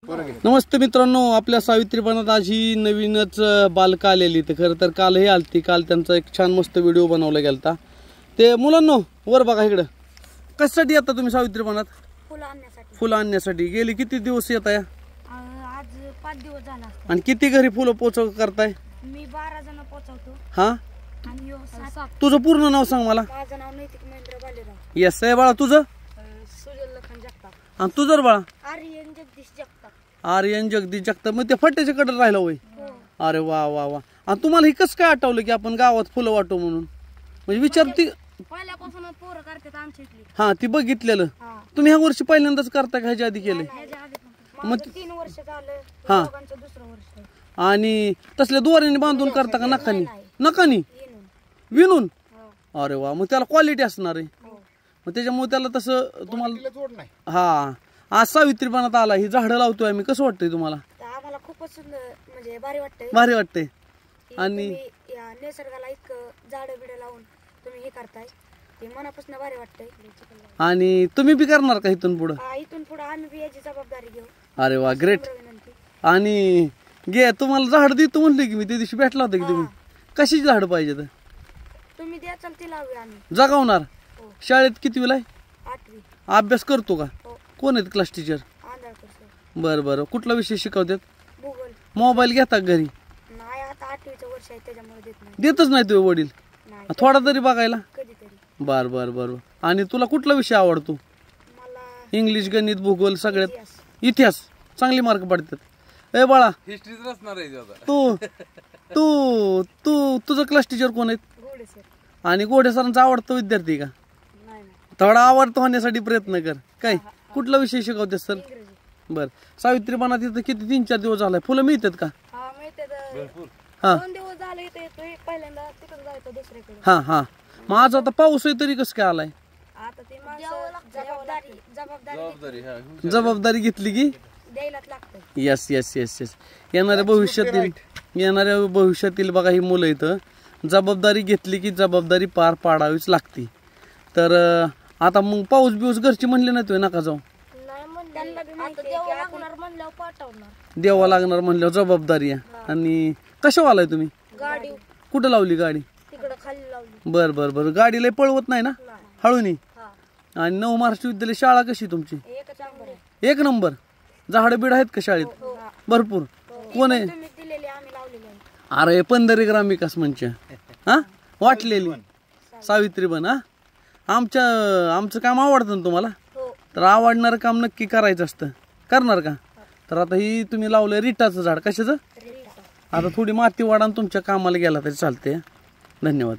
नमस्ते मित्रांनो, आपल्या सावित्रीपणात आज ही नवीनच बालका आलेली. तर खरं तर काल हे आलती. काल त्यांचा एक छान मस्त व्हिडिओ बनवला गेलता. ते मुलांनो वर बघा इकडं. कशासाठी येता तुम्ही सावित्रीपणात? फुलं आणण्यासाठी. गेली किती दिवस येत आहे? आज 5 दिवस झाला. आणि किती घरी फुलं पोचव करताय? मी 12 जण पोचवतो. हा, आणि तुझं पूर्ण नाव सांग मला. माझं नाव नैतिक महेंद्र बालेराव. येस आहे बाळा. तुझं? सुजल लखन जगताप. आणि तुझं बाळा? आर्यन जगदीश जगताप. आर्यन जगदीश जगताप. मग ते फट्ट्याच्या कडे राहिला होय. अरे वा वा वा. आणि तुम्हाला हे कसं काय आठवलं की आपण गावात फुलं वाटू म्हणून? म्हणजे विचारती पहिल्यापासून पोरं करतात आमच्या इथली. हा, ती बघितलेलं. तुम्ही ह्या वर्षी पहिल्यांदाच करता का ह्याच्या आधी केलंय? मग 3 वर्ष झालं. हा. दोघांचं दुसरं वर्ष. आणि तसल्या दोऱ्याने बांधून करता का नखानी? नखानी विणून? अरे वा. मग त्याला क्वालिटी असणार आहे. मग त्याच्यामुळे त्याला तसं तुम्हाला. हा, आज सावित्रीपणात आला. ही झाडं लावतोय आम्ही. कसं वाटतंय तुम्हाला? आम्हाला खूपच म्हणजे भारी वाटतंय. भारी वाटतंय. आणि या निसर्गाला इतकं झाडं बिडं लावून तुम्ही हे करताय ते मनापासून भारी वाटतंय. आणि तुम्ही बी करणार का इथून पुढं? इथून पुढे आम्ही बी याची जबाबदारी घेऊ. अरे वा, ग्रेट. आणि घे, तुम्हाला झाड देतो म्हणले की मी त्या दिवशी भेटला होता की तुम्ही. कशाची झाड पाहिजे? तर तुम्ही द्या, चलती लावूया आम्ही. जगावणार. शाळेत कितवीला आहे? 8वी. अभ्यास करतो का? कोण आहेत क्लास टीचर? आंधळकर सर. बरं बरं. कुठला विषय शिकवतात? भूगोल. मोबाईल घेता घरी? नाही, आता 8वीचं वर्ष आहे त्याच्यामुळे देत नाही. देतच नाही तुझे वडील? नाही, थोडा तरी बघायला. कधीतरी. बर बर बर. आणि तुला कुठला विषय आवडतो? मला इंग्लिश, गणित, भूगोल सगळ्यात? इतिहास. इतिहास चांगले मार्क पडतात. ए बाळा, हिस्ट्रीच नसणार आहे आता. तू तू तू तुझं क्लास टीचर कोण आहेत? घोडे सर. आणि गोडे सरांचा आवडता विद्यार्थी का? नाही नाही. थोडा आवडतो होण्यासाठी प्रयत्न कर. काय कुठला विषय शिकवते सर? इंग्रजी. बर. सावित्रीपणात इथं किती 3-4 दिवस झालाय? फुलं मिळतात का? हा, मिळते. भरपूर. हा 2 दिवस झाले इथे येतोय. पहिल्यांदा तिकडे जायचं दुसरीकडे. हा हा. मग आज आता पाऊस आहे तरी कसं काय आलाय? आता ते माणसं जबाबदारी हा. जबाबदारी घेतली की द्यायलाच लागतं. Yes yes yes yes. येणाऱ्या भविष्यातील बघा ही मुलं इथं जबाबदारी घेतली की जबाबदारी पार पाडावीच लागते. तर आता मग पाऊस बिऊस घरची म्हणले नाही तुम्ही नका जाऊ. त्यांना बी माहिती आहे की आपण म्हणल्यावर पाठवणार. द्यावं लागणार म्हणल्यावर जबाबदारी आहे. आणि कशावर आलाय तुम्ही? गाडी कुठं लावली गाडी? तिकडे खाली लावली. बर बर बर. गाडीला पळवत नाही ना? हळूनी. हा. आणि 9 महाराष्ट्र विद्यालय शाळा कशी तुमची? एकच नंबर आहे. 1 नंबर. झाडं बिड आहेत का शाळेत? भरपूर. कोण आहे? तुम्ही दिलेली आम्ही लावलेली आहे. अरे 15 ग्राम विकास मंच. हा, वाटलेली सावित्रीबन. हा, आमचं काम आवडतं ना तुम्हाला? तर आवडणारं काम नक्की करायचं असतं. करणार का? तर आता ही तुम्ही लावलंय रिटाचं झाड. कशाचं? आता थोडी माती वाढा तुमच्या कामाला गेला तरी चालते. धन्यवाद.